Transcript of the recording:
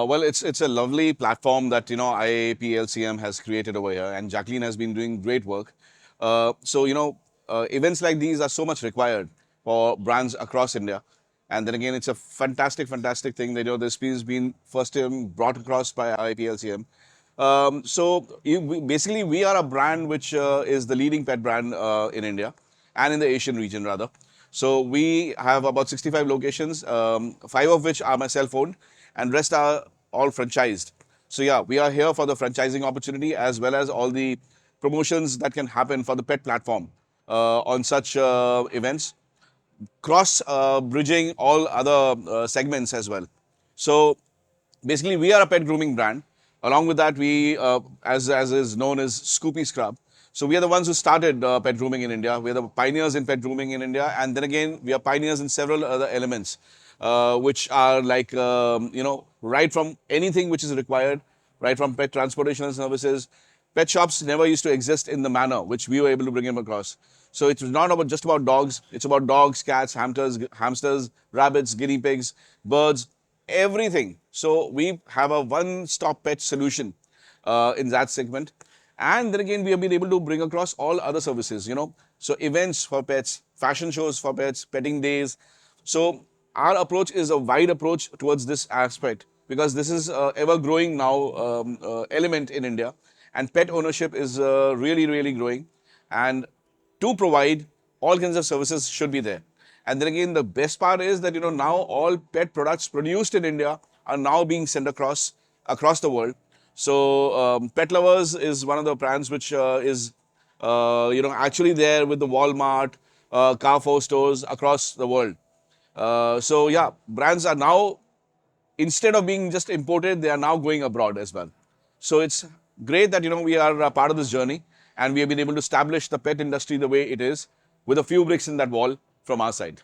Well, it's a lovely platform that IAPLCM has created over here, and Jacqueline has been doing great work. Events like these are so much required for brands across India, and then again, it's a fantastic thing that this piece has been first time brought across by IAPLCM. Basically, we are a brand which is the leading pet brand in India and in the Asian region rather. So we have about 65 locations, five of which are myself owned, and rest are all franchised. So yeah, we are here for the franchising opportunity as well as all the promotions that can happen for the pet platform on such events, cross bridging all other segments as well. So basically, we are a pet grooming brand. Along with that, we, as is known as Scoopy Scrub. So we are the ones who started pet grooming in India. We are the pioneers in pet grooming in India, and then again, we are pioneers in several other elements, which are like right from anything which is required, right from pet transportation services. Pet shops never used to exist in the manner which we were able to bring them across. So it's not about just about dogs. It's about dogs, cats, hamsters, rabbits, guinea pigs, birds, everything. So we have a one-stop pet solution in that segment. And then again, we have been able to bring across all other services, So events for pets, fashion shows for pets, petting days. So our approach is a wide approach towards this aspect because this is ever growing now element in India, and pet ownership is really growing. And to provide all kinds of services should be there. And then again, the best part is that now all pet products produced in India are now being sent across the world. So Pet Lovers is one of the brands which is actually there with the Walmart, Carrefour stores across the world. So yeah, brands are now, instead of being just imported, they are now going abroad as well. So it's great that we are a part of this journey, and we have been able to establish the pet industry the way it is with a few bricks in that wall from our side.